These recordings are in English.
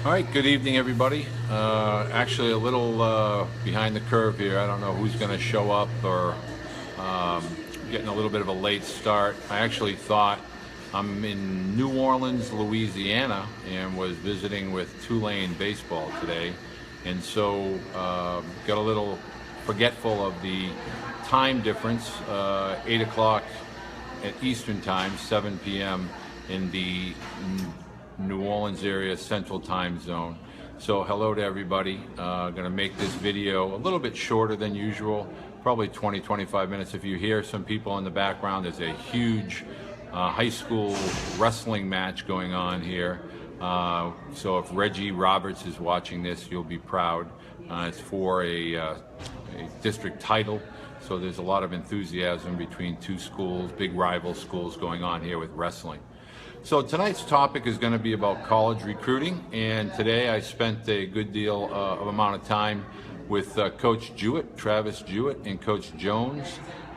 All right, good evening, everybody. Actually, a little behind the curve here. I don't know who's going to show up or getting a little bit of a late start. I actually thought I'm in New Orleans, Louisiana, and was visiting with Tulane baseball today. And so got a little forgetful of the time difference, 8 o'clock at Eastern Time, 7 p.m. in the New Orleans area Central Time Zone. So hello to everybody. Going to make this video a little bit shorter than usual, probably 20-25 minutes. If you hear some people in the background, there's a huge high school wrestling match going on here. So if Reggie Roberts is watching this, you'll be proud. It's for a district title. So there's a lot of enthusiasm between two schools, big rival schools going on here with wrestling. So tonight's topic is going to be about college recruiting, and today I spent a good deal of amount of time with Coach Jewett, Travis Jewett, and Coach Jones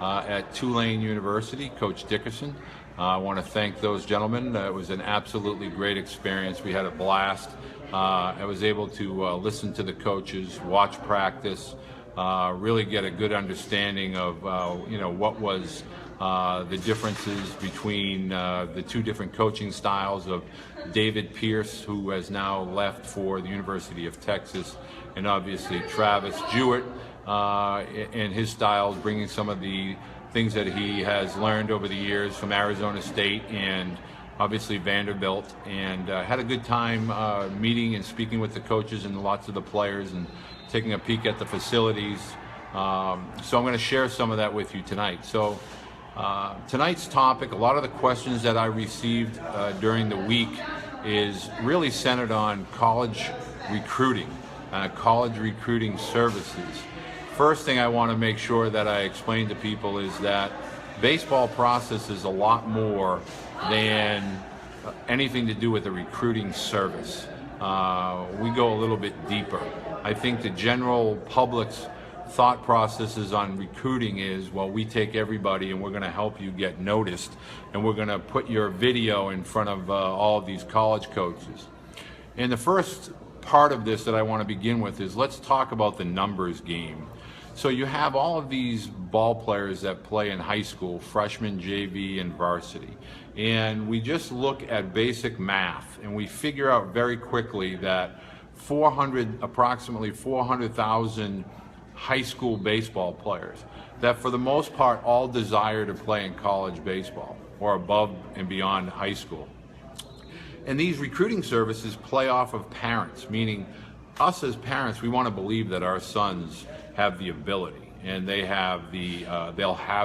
at Tulane University, Coach Dickerson. I want to thank those gentlemen. It was an absolutely great experience. We had a blast. I was able to listen to the coaches, watch practice, really get a good understanding of what was the differences between the two different coaching styles of David Pierce, who has now left for the University of Texas, and obviously Travis Jewett and his styles, bringing some of the things that he has learned over the years from Arizona State and obviously Vanderbilt, and had a good time meeting and speaking with the coaches and lots of the players and taking a peek at the facilities. So I'm going to share some of that with you tonight. So tonight's topic, a lot of the questions that I received during the week is really centered on college recruiting services. First thing I want to make sure that I explain to people is that baseball process is a lot more than anything to do with a recruiting service. We go a little bit deeper. I think the general public's thought processes on recruiting is, well, we take everybody and we're going to help you get noticed, and we're going to put your video in front of all of these college coaches. And the first part of this that I want to begin with is, let's talk about the numbers game. So you have all of these ball players that play in high school, freshman, JV, and varsity. And we just look at basic math and we figure out very quickly that approximately 400,000 high school baseball players that for the most part all desire to play in college baseball or above and beyond high school. And these recruiting services play off of parents, meaning us as parents, we want to believe that our sons have the ability and they'll have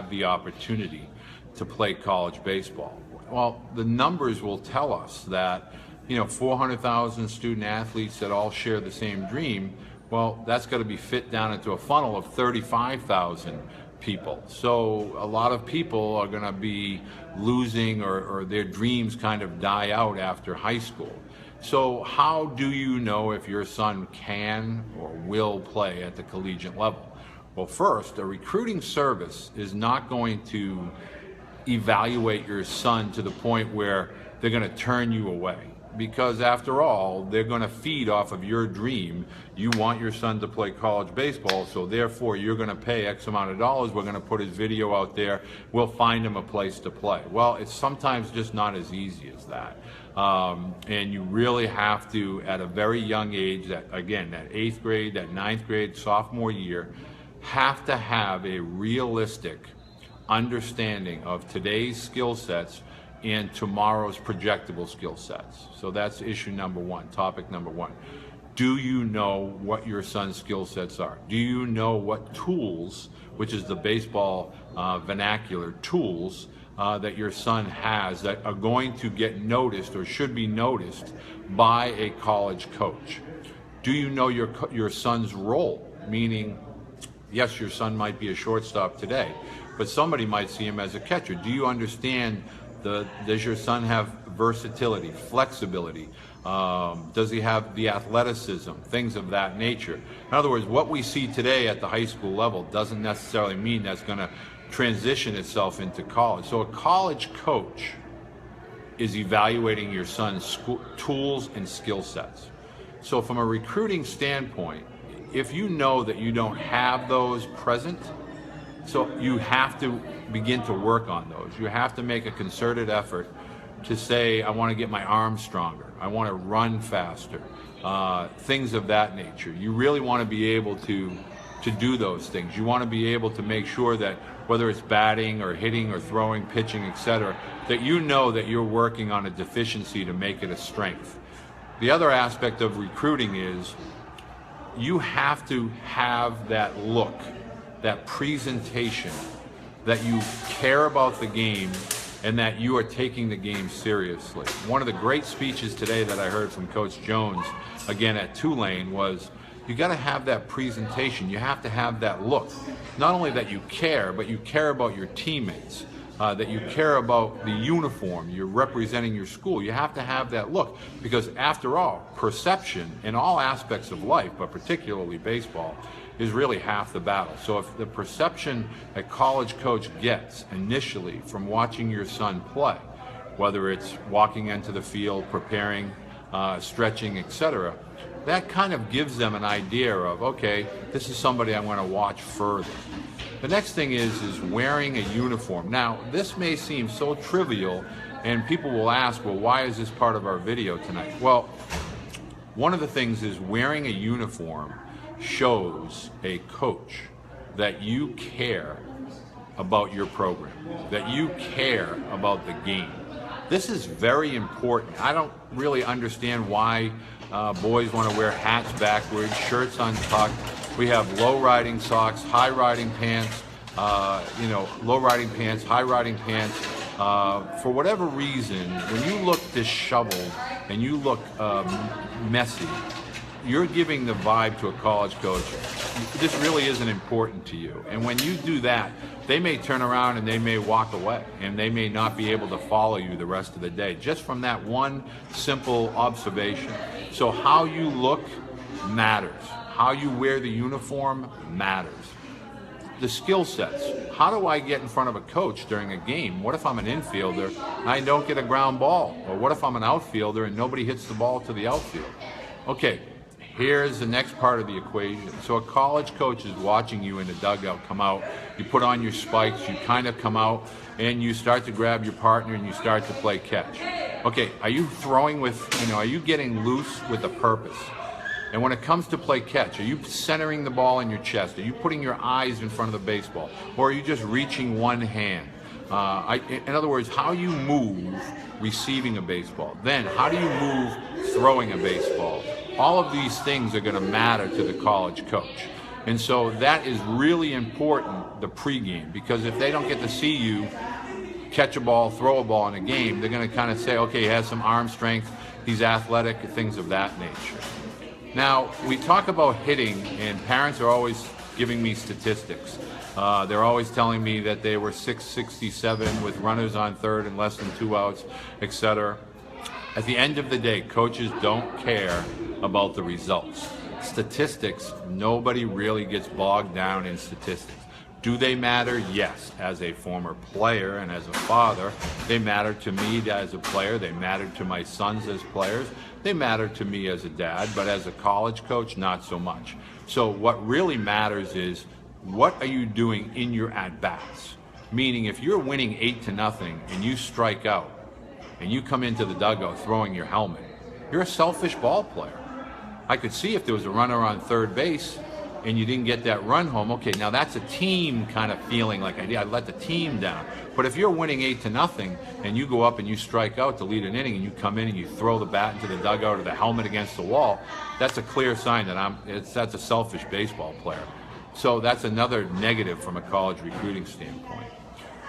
the opportunity to play college baseball. Well, the numbers will tell us that 400,000 student athletes that all share the same dream. Well, that's got to be fit down into a funnel of 35,000 people. So a lot of people are going to be losing or their dreams kind of die out after high school. So how do you know if your son can or will play at the collegiate level? Well, first, a recruiting service is not going to evaluate your son to the point where they're going to turn you away. Because after all, they're going to feed off of your dream. You want your son to play college baseball, so therefore you're going to pay X amount of dollars. We're going to put his video out there. We'll find him a place to play. Well, it's sometimes just not as easy as that. And you really have to, at a very young age, that 8th grade, that 9th grade, sophomore year, have to have a realistic understanding of today's skill sets and tomorrow's projectable skill sets. So that's issue number one, topic number one. Do you know what your son's skill sets are? Do you know what tools, which is the baseball vernacular, tools that your son has that are going to get noticed or should be noticed by a college coach? Do you know your son's role? Meaning, yes, your son might be a shortstop today, but somebody might see him as a catcher. Do you understand does your son have versatility, flexibility? Does he have the athleticism, things of that nature? In other words, what we see today at the high school level doesn't necessarily mean that's going to transition itself into college. So a college coach is evaluating your son's tools and skill sets. So from a recruiting standpoint, if you know that you don't have those present, so you have to begin to work on those. You have to make a concerted effort to say, I want to get my arms stronger. I want to run faster. Things of that nature. You really want to be able to do those things. You want to be able to make sure that whether it's batting or hitting or throwing, pitching, etc., that you know that you're working on a deficiency to make it a strength. The other aspect of recruiting is you have to have that look, that presentation, that you care about the game and that you are taking the game seriously. One of the great speeches today that I heard from Coach Jones, again at Tulane, was you got to have that presentation. You have to have that look. Not only that you care, but you care about your teammates, that you care about the uniform, you're representing your school. You have to have that look because after all, perception in all aspects of life, but particularly baseball, is really half the battle. So if the perception a college coach gets initially from watching your son play, whether it's walking into the field, preparing, stretching, etc., that kind of gives them an idea of, okay, this is somebody I want to watch further. The next thing is wearing a uniform. Now, this may seem so trivial, and people will ask, well, why is this part of our video tonight? Well, one of the things is wearing a uniform shows a coach that you care about your program, that you care about the game. This is very important. I don't really understand why boys want to wear hats backwards, shirts untucked. We have low riding socks, high riding pants, low riding pants, high riding pants. For whatever reason, when you look disheveled and you look messy, you're giving the vibe to a college coach, this really isn't important to you. And when you do that, they may turn around and they may walk away and they may not be able to follow you the rest of the day, just from that one simple observation. So how you look matters. How you wear the uniform matters. The skill sets. How do I get in front of a coach during a game? What if I'm an infielder and I don't get a ground ball? Or what if I'm an outfielder and nobody hits the ball to the outfield? Okay, here's the next part of the equation. So a college coach is watching you in the dugout come out. You put on your spikes, you kind of come out, and you start to grab your partner and you start to play catch. Okay, are you throwing with, are you getting loose with a purpose? And when it comes to play catch, are you centering the ball in your chest? Are you putting your eyes in front of the baseball? Or are you just reaching one hand? In other words, how you move receiving a baseball. Then, how do you move throwing a baseball? All of these things are going to matter to the college coach. And so that is really important, the pregame, because if they don't get to see you catch a ball, throw a ball in a game, they're going to kind of say, okay, he has some arm strength, he's athletic, things of that nature. Now, we talk about hitting, and parents are always giving me statistics. They're always telling me that they were 667 with runners on third and less than 2 outs, etc. At the end of the day, coaches don't care about the results. Statistics, nobody really gets bogged down in statistics. Do they matter? Yes. As a former player and as a father, they matter to me as a player. They matter to my sons as players. They matter to me as a dad, but as a college coach, not so much. So what really matters is, what are you doing in your at-bats? Meaning, if you're winning 8-0 and you strike out and you come into the dugout throwing your helmet, you're a selfish ball player. I could see if there was a runner on third base and you didn't get that run home, okay, now that's a team kind of feeling, like I let the team down. But if you're winning 8-0 and you go up and you strike out to lead an inning and you come in and you throw the bat into the dugout or the helmet against the wall, that's a clear sign that that's a selfish baseball player. So that's another negative from a college recruiting standpoint.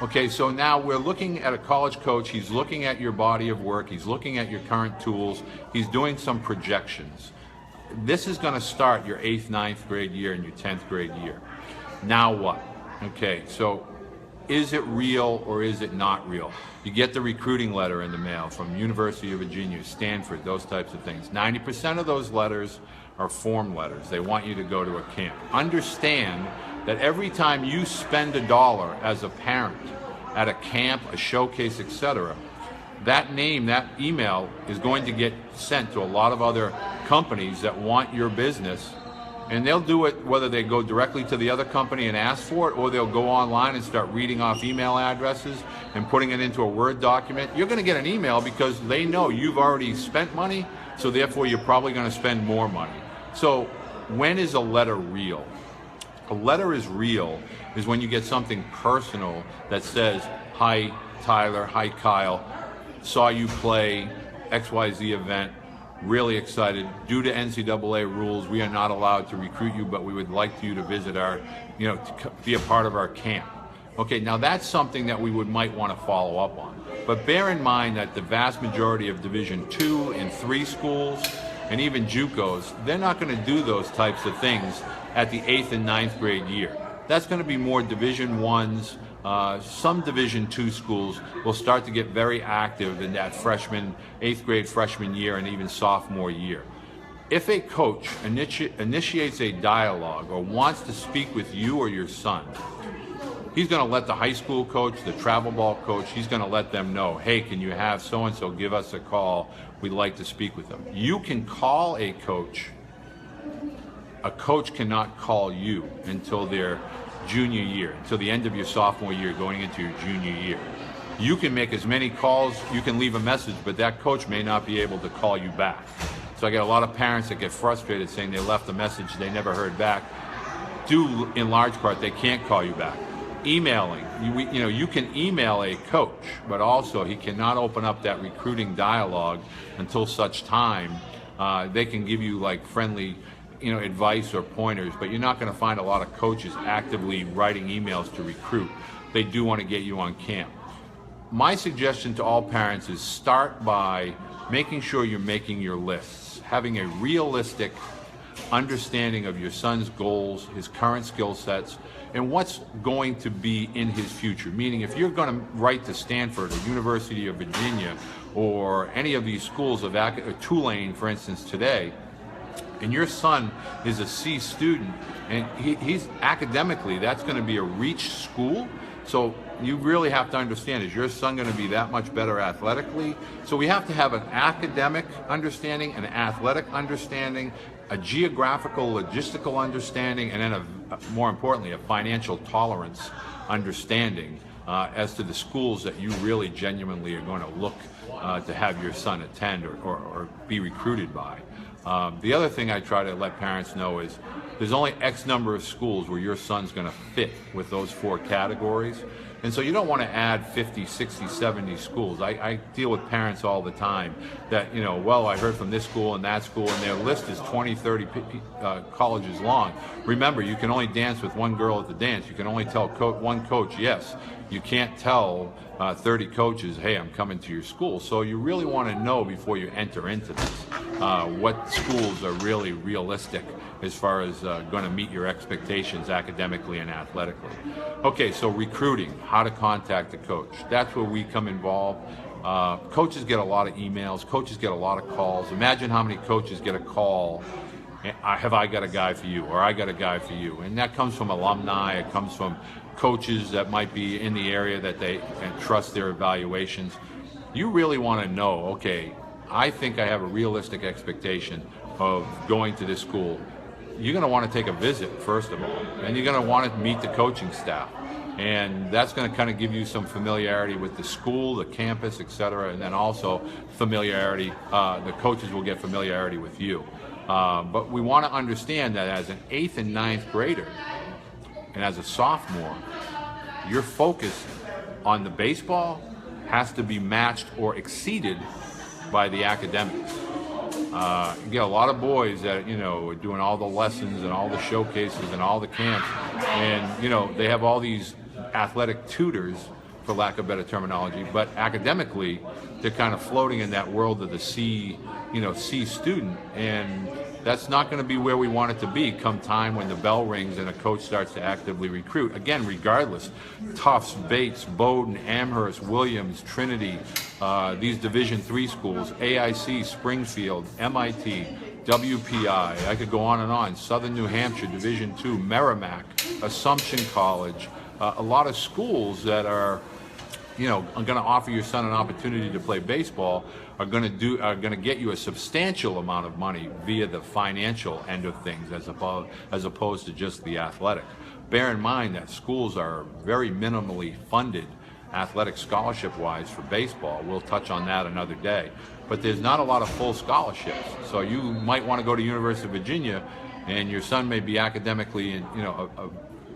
Okay, so now we're looking at a college coach. He's looking at your body of work. He's looking at your current tools. He's doing some projections. This is going to start your 8th, 9th grade year and your 10th grade year. Now what? Okay, so is it real or is it not real? You get the recruiting letter in the mail from University of Virginia, Stanford, those types of things. 90% of those letters are form letters. They want you to go to a camp. Understand that every time you spend $1 as a parent at a camp, a showcase, etc., that name, that email is going to get sent to a lot of other companies that want your business. And they'll do it whether they go directly to the other company and ask for it, or they'll go online and start reading off email addresses and putting it into a Word document. You're going to get an email because they know you've already spent money, so therefore you're probably going to spend more money. So when is a letter real? A letter is real is when you get something personal that says, "Hi Tyler, hi Kyle, saw you play XYZ event. Really excited. Due to NCAA rules, we are not allowed to recruit you, but we would like you to visit our, to be a part of our camp." Okay, now that's something that we might want to follow up on. But bear in mind that the vast majority of Division II and III schools, and even JUCOs, they're not going to do those types of things at the 8th and 9th grade year. That's going to be more Division I's. Some Division II schools will start to get very active in that 8th grade freshman year and even sophomore year. If a coach initiates a dialogue or wants to speak with you or your son, he's going to let the high school coach, the travel ball coach, he's going to let them know, "Hey, can you have so-and-so give us a call? We'd like to speak with them." You can call a coach. A coach cannot call you until their junior year, until the end of your sophomore year, going into your junior year. You can make as many calls, you can leave a message, but that coach may not be able to call you back. So I get a lot of parents that get frustrated saying they left a message, they never heard back. Due in large part, they can't call you back. Emailing, you can email a coach, but also he cannot open up that recruiting dialogue until such time they can give you like friendly advice or pointers, but you're not going to find a lot of coaches actively writing emails to recruit. They do want to get you on camp. My suggestion to all parents is start by making sure you're making your lists, having a realistic understanding of your son's goals, his current skill sets, and what's going to be in his future. Meaning, if you're going to write to Stanford or University of Virginia or any of these schools of Tulane, for instance, today, and your son is a C student, and he's academically, that's going to be a reach school. So you really have to understand, is your son going to be that much better athletically? So we have to have an academic understanding, an athletic understanding, a geographical, logistical understanding, and then more importantly, a financial tolerance understanding as to the schools that you really genuinely are going to look to have your son attend or be recruited by. The other thing I try to let parents know is there's only X number of schools where your son's going to fit with those 4 categories. And so you don't want to add 50, 60, 70 schools. I deal with parents all the time that, well, I heard from this school and that school, and their list is 20, 30 colleges long. Remember, you can only dance with one girl at the dance. You can only tell one coach yes. You can't tell 30 coaches, "Hey, I'm coming to your school." So you really want to know before you enter into this what schools are really realistic as far as going to meet your expectations academically and athletically. Okay, so recruiting, how to contact the coach. That's where we come involved. Coaches get a lot of emails. Coaches get a lot of calls. Imagine how many coaches get a call, "Have I got a guy for you?" or "I got a guy for you." And that comes from alumni. It comes from coaches that might be in the area that they trust their evaluations. You really want to know, okay, I think I have a realistic expectation of going to this school. You're going to want to take a visit, first of all, and you're going to want to meet the coaching staff. And that's going to kind of give you some familiarity with the school, the campus, etc., and then also familiarity. The coaches will get familiarity with you. But we want to understand that as an 8th and 9th grader, and as a sophomore, your focus on the baseball has to be matched or exceeded by the academics. You get a lot of boys that, are doing all the lessons and all the showcases and all the camps, and, they have all these athletic tutors, for lack of better terminology, but academically, they're kind of floating in that world of the C student, and that's not going to be where we want it to be come time when the bell rings and a coach starts to actively recruit. Again, regardless, Tufts, Bates, Bowdoin, Amherst, Williams, Trinity, these Division III schools, AIC, Springfield, MIT, WPI, I could go on and on, Southern New Hampshire, Division II, Merrimack, Assumption College, a lot of schools that are are going to offer your son an opportunity to play baseball are going to get you a substantial amount of money via the financial end of things as opposed to just the athletic. Bear in mind that schools are very minimally funded athletic scholarship wise for baseball. We'll touch on that another day. But there's not a lot of full scholarships. So you might want to go to University of Virginia and your son may be academically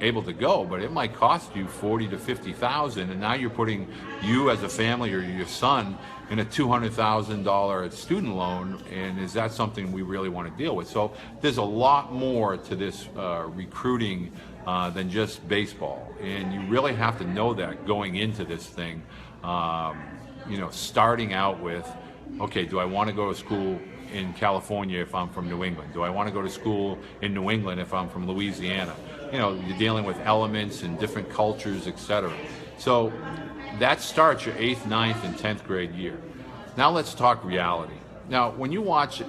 able to go, but it might cost you $40,000 to $50,000, and now you're putting you as a family or your son in a $200,000 student loan, and is that something we really want to deal with? So there's a lot more to this recruiting than just baseball, and you really have to know that going into this thing. Starting out with, okay, do I want to go to school in California if I'm from New England? Do I want to go to school in New England if I'm from Louisiana? You're dealing with elements and different cultures, etc. So that starts your 8th, 9th, and 10th grade year. Now let's talk reality. Now, when you watch,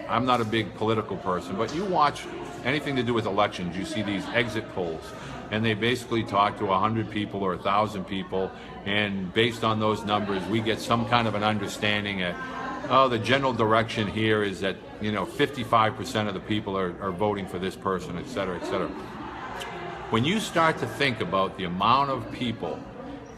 I'm not a big political person, but you watch anything to do with elections, you see these exit polls, and they basically talk to 100 people or 1,000 people, and based on those numbers, we get some kind of an understanding at, the general direction here is that 55% of the people are voting for this person, et cetera, et cetera. When you start to think about the amount of people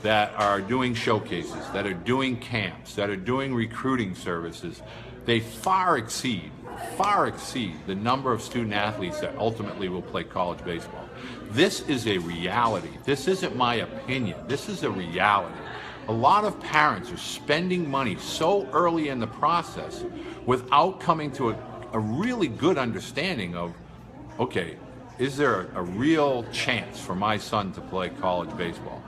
that are doing showcases, that are doing camps, that are doing recruiting services, they far exceed the number of student athletes that ultimately will play college baseball. This is a reality. This isn't my opinion. This is a reality. A lot of parents are spending money so early in the process without coming to a really good understanding of, okay, is there a real chance for my son to play college baseball?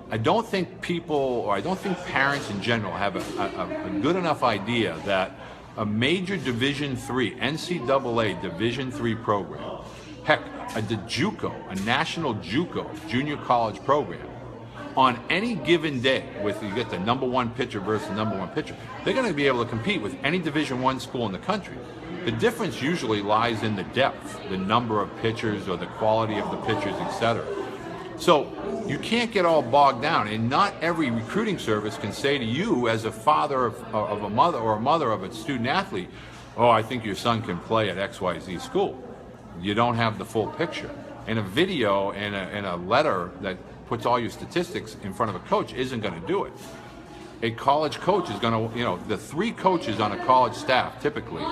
I don't think parents in general have a good enough idea that a major Division III, NCAA Division III program, heck, a JUCO, a national JUCO, junior college program, on any given day, you get the number one pitcher versus the number one pitcher, they're going to be able to compete with any Division I school in the country. The difference usually lies in the depth, the number of pitchers or the quality of the pitchers, etc. So you can't get all bogged down, and not every recruiting service can say to you as a father of a mother or a mother of a student athlete, oh, I think your son can play at XYZ school. You don't have the full picture. And a video and a letter that puts all your statistics in front of a coach isn't going to do it. A college coach is going to, the 3 coaches on a college staff typically,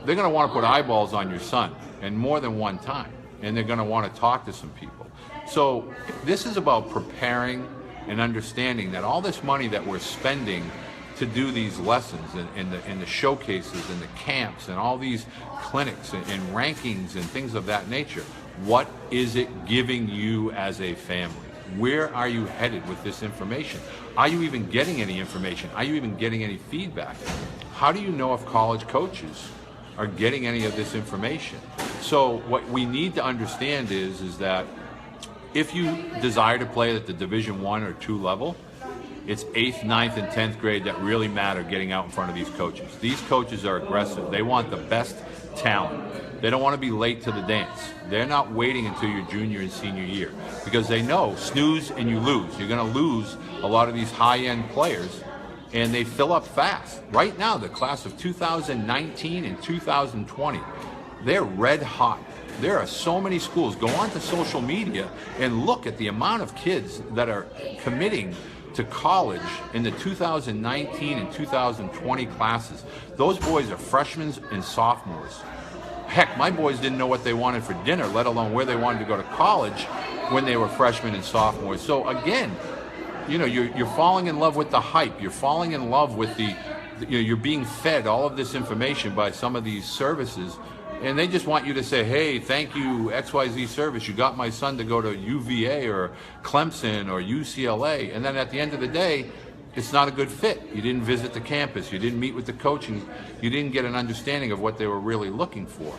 they're going to want to put eyeballs on your son, and more than one time, and they're going to want to talk to some people. So this is about preparing and understanding that all this money that we're spending to do these lessons and the showcases and the camps and all these clinics and rankings and things of that nature, what is it giving you as a family? Where are you headed with this information? Are you even getting any information? Are you even getting any feedback? How do you know if college coaches are getting any of this information? So what we need to understand is that if you desire to play at the Division I or II level, it's 8th, 9th, and 10th grade that really matter getting out in front of these coaches. These coaches are aggressive. They want the best talent. They don't want to be late to the dance. They're not waiting until your junior and senior year because they know snooze and you lose. You're going to lose a lot of these high-end players, and they fill up fast. Right now, the class of 2019 and 2020, they're red hot. There are so many schools. Go onto social media and look at the amount of kids that are committing to college in the 2019 and 2020 classes. Those boys are freshmen and sophomores. Heck, my boys didn't know what they wanted for dinner, let alone where they wanted to go to college when they were freshmen and sophomores. So again, you're falling in love with the hype. You're falling in love with you're being fed all of this information by some of these services, and they just want you to say, hey, thank you, XYZ service. You got my son to go to UVA or Clemson or UCLA. And then at the end of the day, it's not a good fit. You didn't visit the campus. You didn't meet with the coaching. You didn't get an understanding of what they were really looking for.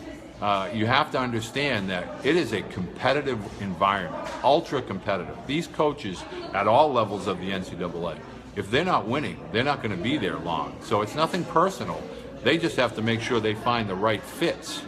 You have to understand that it is a competitive environment, ultra competitive. These coaches at all levels of the NCAA, if they're not winning, they're not going to be there long. So it's nothing personal. They just have to make sure they find the right fits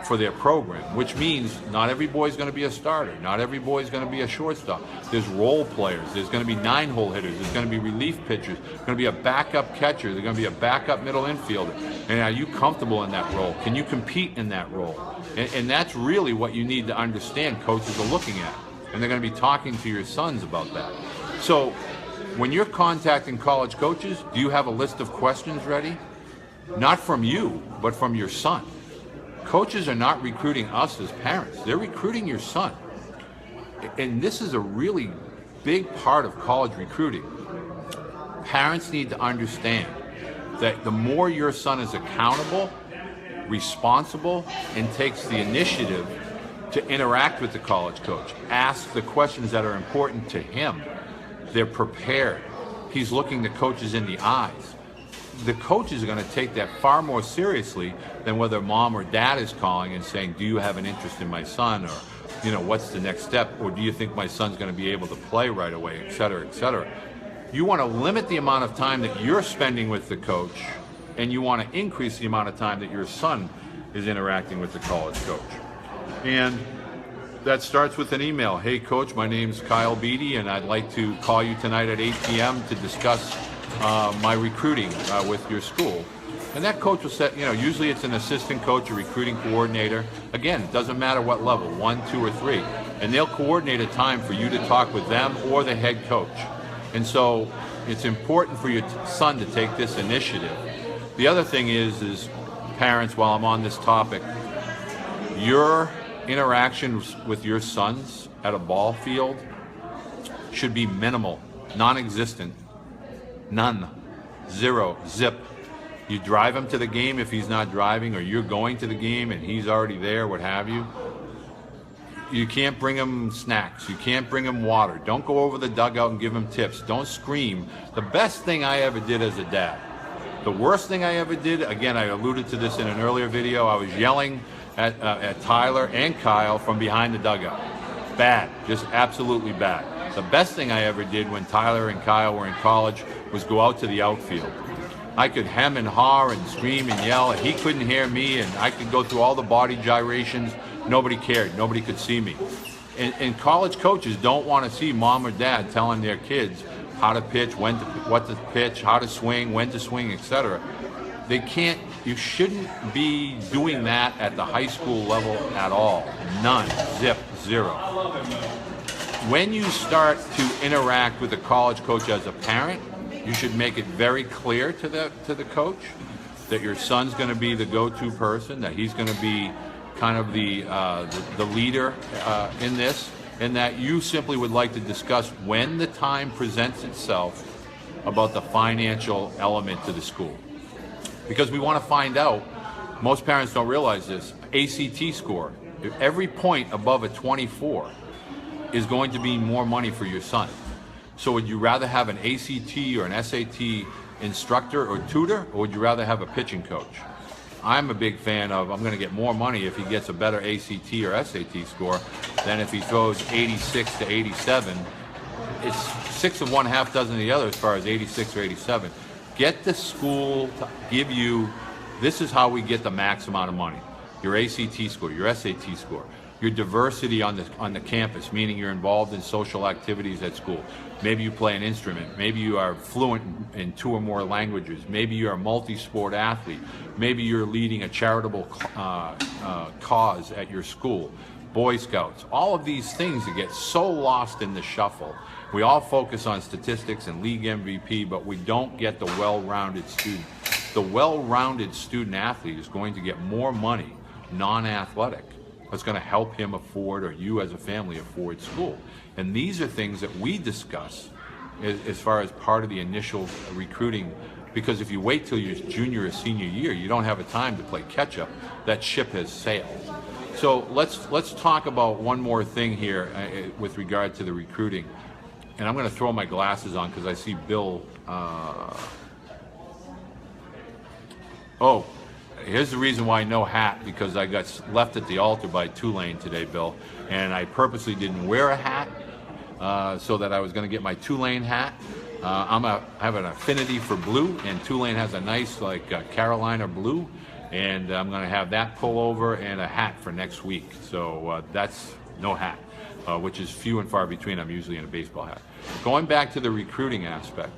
for their program, which means not every boy is going to be a starter. Not every boy is going to be a shortstop. There's role players. There's going to be 9-hole hitters. There's going to be relief pitchers. There's going to be a backup catcher. There's going to be a backup middle infielder. And are you comfortable in that role? Can you compete in that role? And that's really what you need to understand coaches are looking at. And they're going to be talking to your sons about that. So when you're contacting college coaches, do you have a list of questions ready? Not from you, but from your son. Coaches are not recruiting us as parents. They're recruiting your son. And this is a really big part of college recruiting. Parents need to understand that the more your son is accountable, responsible, and takes the initiative to interact with the college coach, ask the questions that are important to him, they're prepared. He's looking the coaches in the eyes. The coaches are going to take that far more seriously than whether mom or dad is calling and saying, do you have an interest in my son? Or, what's the next step? Or do you think my son's going to be able to play right away, et cetera, et cetera. You want to limit the amount of time that you're spending with the coach, and you want to increase the amount of time that your son is interacting with the college coach. And that starts with an email. Hey, coach, my name's Kyle Beatty, and I'd like to call you tonight at 8 p.m. to discuss my recruiting with your school. And that coach will set, usually it's an assistant coach, a recruiting coordinator. Again, it doesn't matter what level, 1, 2, or 3. And they'll coordinate a time for you to talk with them or the head coach. And so it's important for your son to take this initiative. The other thing is parents, while I'm on this topic, your interactions with your sons at a ball field should be minimal, non-existent. None. Zero. Zip. You drive him to the game if he's not driving, or you're going to the game and he's already there, what have you. You can't bring him snacks. You can't bring him water. Don't go over the dugout and give him tips. Don't scream. The best thing I ever did as a dad. The worst thing I ever did, again, I alluded to this in an earlier video, I was yelling at Tyler and Kyle from behind the dugout. Bad. Just absolutely bad. The best thing I ever did when Tyler and Kyle were in college was go out to the outfield. I could hem and haw and scream and yell, and he couldn't hear me, and I could go through all the body gyrations. Nobody cared. Nobody could see me. And college coaches don't want to see mom or dad telling their kids how to pitch, what to pitch, how to swing, when to swing, etc. They can't. You shouldn't be doing that at the high school level at all. None. Zip. Zero. When you start to interact with a college coach as a parent, you should make it very clear to the coach that your son's going to be the go-to person, that he's going to be kind of the leader in this, and that you simply would like to discuss when the time presents itself about the financial element to the school. Because we want to find out, most parents don't realize this, ACT score, every point above a 24 is going to be more money for your son. So would you rather have an ACT or an SAT instructor or tutor, or would you rather have a pitching coach? I'm a big fan of, I'm going to get more money if he gets a better ACT or SAT score than if he throws 86 to 87. It's 6 of one, half dozen of the other as far as 86 or 87. Get the school to give you, this is how we get the max amount of money. Your ACT score, your SAT score, your diversity on the campus, meaning you're involved in social activities at school. Maybe you play an instrument. Maybe you are fluent in 2 or more languages. Maybe you're a multi-sport athlete. Maybe you're leading a charitable cause at your school. Boy Scouts. All of these things that get so lost in the shuffle. We all focus on statistics and league MVP, but we don't get the well-rounded student. The well-rounded student athlete is going to get more money, non-athletic. That's going to help him afford, or you as a family afford, school. And these are things that we discuss as far as part of the initial recruiting, because if you wait till your junior or senior year, you don't have a time to play catch up. That ship has sailed. So let's talk about one more thing here with regard to the recruiting. And I'm going to throw my glasses on because I see Bill. Here's the reason why no hat, because I got left at the altar by Tulane today, Bill, and I purposely didn't wear a hat so that I was going to get my Tulane hat. I have an affinity for blue, and Tulane has a nice Carolina blue, And I'm going to have that pullover and a hat for next week. So that's no hat, which is few and far between. I'm usually in a baseball hat. Going back to the recruiting aspect,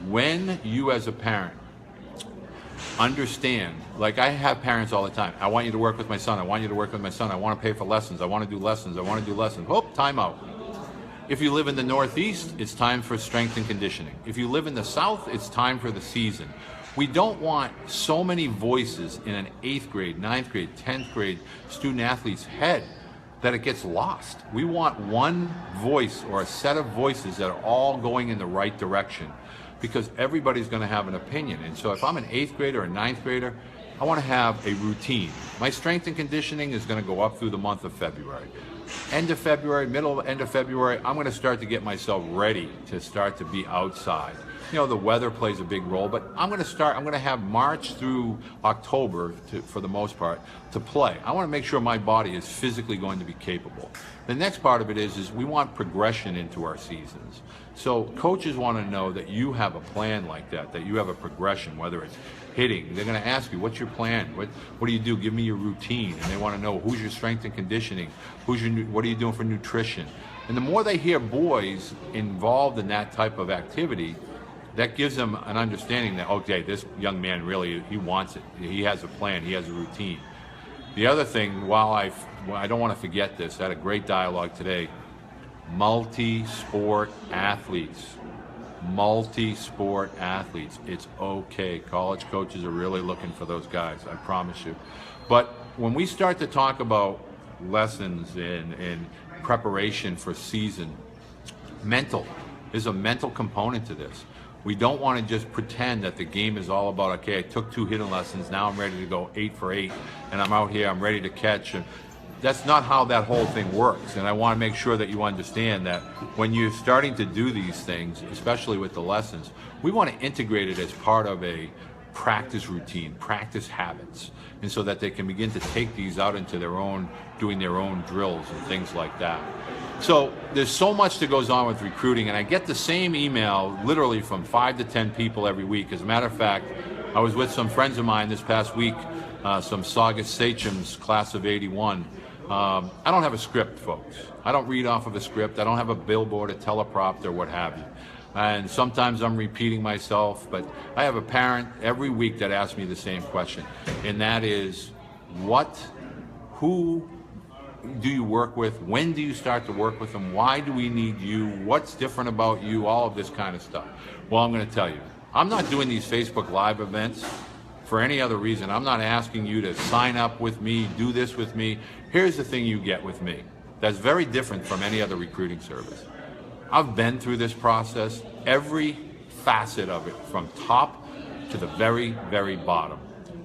when you as a parent understand, like I have parents all the time, I want you to work with my son, I want you to work with my son, I want to pay for lessons, I want to do lessons, I want to do lessons. Oh, time out. If you live in the Northeast, it's time for strength and conditioning. If you live in the South, it's time for the season. We don't want so many voices in an 8th grade, 9th grade, 10th grade student athlete's head that it gets lost. We want one voice or a set of voices that are all going in the right direction, because everybody's going to have an opinion. And so if I'm an 8th grader or a 9th grader, I want to have a routine. My strength and conditioning is going to go up through the month of February. End of February, end of February, I'm going to start to get myself ready to start to be outside. You know, the weather plays a big role, but I'm going to have March through October, for the most part, to play. I want to make sure my body is physically going to be capable. The next part of it is we want progression into our seasons. So coaches want to know that you have a plan like that you have a progression, whether it's hitting. They're going to ask you, what's your plan? What do you do? Give me your routine. And they want to know who's your strength and conditioning, what are you doing for nutrition? And the more they hear boys involved in that type of activity, that gives them an understanding that, okay, this young man really, he wants it. He has a plan, he has a routine. The other thing, I don't want to forget this, I had a great dialogue today, multi-sport athletes. Multi-sport athletes. It's okay. College coaches are really looking for those guys, I promise you. But when we start to talk about lessons and preparation for season, there's a mental component to this. We don't want to just pretend that the game is all about, okay, I took 2 hitting lessons, now I'm ready to go 8 for 8, and I'm out here, I'm ready to catch. And that's not how that whole thing works. And I want to make sure that you understand that when you're starting to do these things, especially with the lessons, we want to integrate it as part of a practice routine, practice habits, and so that they can begin to take these out into doing their own drills and things like that. So there's so much that goes on with recruiting, and I get the same email literally from 5 to 10 people every week. As a matter of fact, I was with some friends of mine this past week, some Saugus Sachems, class of 81. I don't have a script, folks. I don't read off of a script. I don't have a billboard, a teleprompter, what have you. And sometimes I'm repeating myself, but I have a parent every week that asks me the same question, and that is, who do you work with? When do you start to work with them? Why do we need you? What's different about you? All of this kind of stuff. Well, I'm going to tell you, I'm not doing these Facebook Live events for any other reason. I'm not asking you to sign up with me, do this with me. Here's the thing you get with me that's very different from any other recruiting service. I've been through this process, every facet of it, from top to the very, very bottom.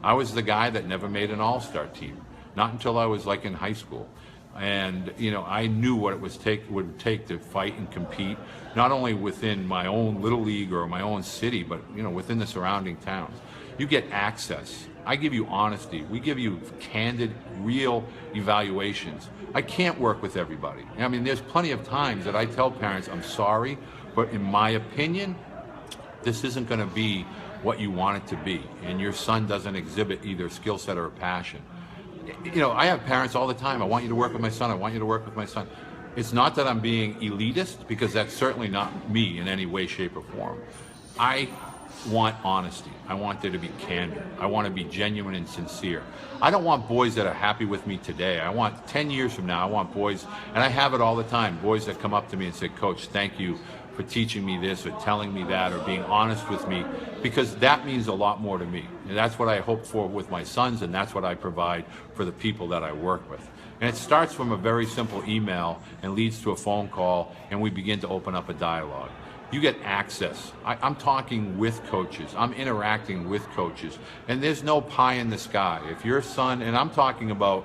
I was the guy that never made an all-star team, not until I was like in high school. And I knew what it would take to fight and compete, not only within my own little league or my own city, but within the surrounding towns. You get access. I give you honesty. We give you candid, real evaluations. I can't work with everybody. I mean, there's plenty of times that I tell parents, I'm sorry, but in my opinion, this isn't going to be what you want it to be, and your son doesn't exhibit either skill set or passion. I have parents all the time, I want you to work with my son, I want you to work with my son. It's not that I'm being elitist, because that's certainly not me in any way, shape, or form. I want honesty. I want there to be candor. I want to be genuine and sincere. I don't want boys that are happy with me today. I want 10 years from now, I want boys, and I have it all the time, boys that come up to me and say, Coach, thank you for teaching me this or telling me that or being honest with me, because that means a lot more to me. And that's what I hope for with my sons, and that's what I provide for the people that I work with. And it starts from a very simple email and leads to a phone call, and we begin to open up a dialogue. You get access. I'm talking with coaches. I'm interacting with coaches. And there's no pie in the sky. If your son, and I'm talking about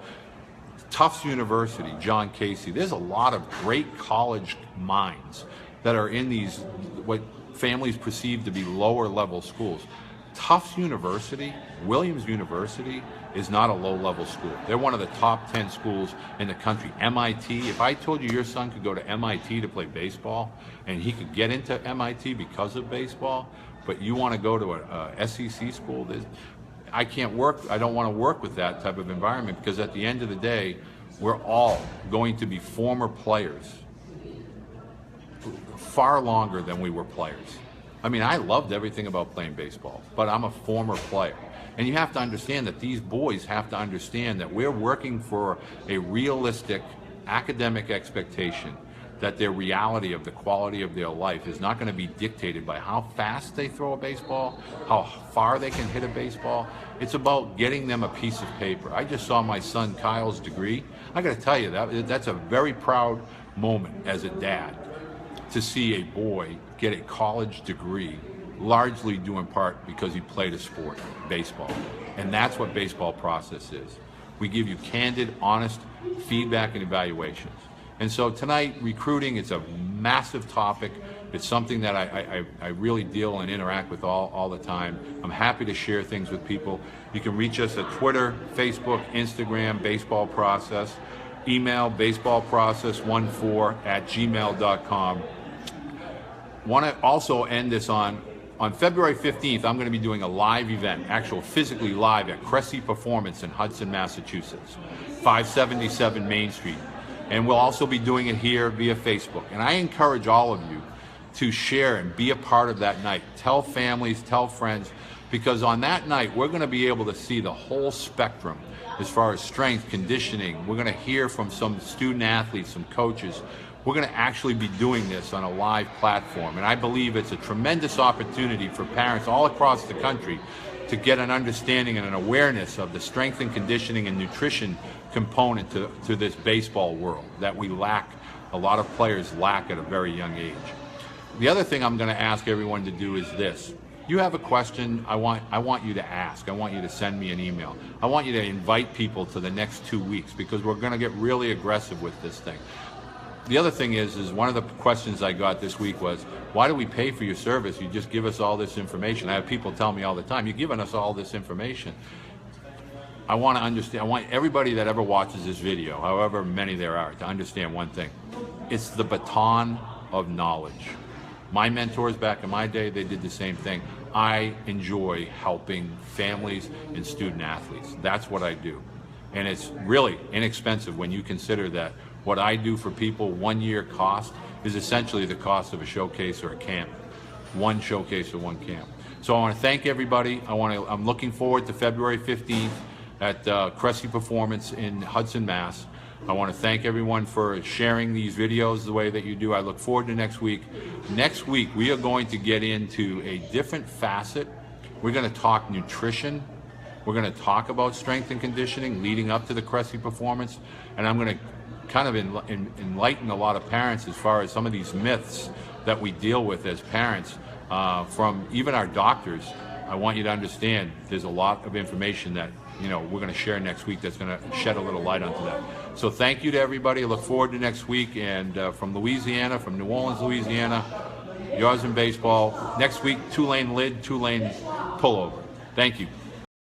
Tufts University, John Casey, there's a lot of great college minds that are in these, what families perceive to be lower level schools. Tufts University, Williams University, is not a low-level school. They're one of the top 10 schools in the country. MIT, if I told you your son could go to MIT to play baseball, and he could get into MIT because of baseball, but you want to go to a SEC school, I can't work, I don't want to work with that type of environment, because at the end of the day, we're all going to be former players far longer than we were players. I mean, I loved everything about playing baseball, but I'm a former player. And you have to understand that these boys have to understand that we're working for a realistic academic expectation, that their reality of the quality of their life is not going to be dictated by how fast they throw a baseball, how far they can hit a baseball. It's about getting them a piece of paper. I just saw my son Kyle's degree. I got to tell you, that's a very proud moment as a dad, to see a boy get a college degree, largely due in part because he played a sport, baseball. And that's what baseball process is. We give you candid, honest feedback and evaluations. And so tonight, recruiting, it's a massive topic. It's something that I really deal and interact with all the time. I'm happy to share things with people. You can reach us at Twitter, Facebook, Instagram, Baseball Process, email baseballprocess14@gmail.com. Want to also end this on February 15th, I'm going to be doing a live event, actual physically live at Cressy Performance in Hudson, Massachusetts, 577 Main Street. And we'll also be doing it here via Facebook. And I encourage all of you to share and be a part of that night. Tell families, tell friends, because on that night, we're going to be able to see the whole spectrum as far as strength, conditioning. We're going to hear from some student athletes, some coaches. We're going to actually be doing this on a live platform. And I believe it's a tremendous opportunity for parents all across the country to get an understanding and an awareness of the strength and conditioning and nutrition component to this baseball world that we lack, a lot of players lack at a very young age. The other thing I'm going to ask everyone to do is this. You have a question, I want you to ask. I want you to send me an email. I want you to invite people to the next 2 weeks, because we're going to get really aggressive with this thing. The other thing is one of the questions I got this week was, why do we pay for your service? You just give us all this information. I have people tell me all the time, you're giving us all this information. I want to understand, I want everybody that ever watches this video, however many there are, to understand one thing. It's the baton of knowledge. My mentors back in my day, they did the same thing. I enjoy helping families and student athletes. That's what I do. And it's really inexpensive when you consider that what I do for people, 1 year cost, is essentially the cost of a showcase or a camp. One showcase or one camp. So I want to thank everybody. I'm looking forward to February 15th at Cressy Performance in Hudson, Mass. I want to thank everyone for sharing these videos the way that you do. I look forward to next week. Next week, we are going to get into a different facet. We're going to talk nutrition. We're going to talk about strength and conditioning leading up to the Cressy Performance. And I'm going to kind of enlighten a lot of parents as far as some of these myths that we deal with as parents, from even our doctors. I want you to understand there's a lot of information that we're going to share next week that's going to shed a little light onto that. So thank you to everybody. I look forward to next week. And from Louisiana, from New Orleans, Louisiana, yours in baseball. Next week, Tulane lid, Tulane pullover. Thank you.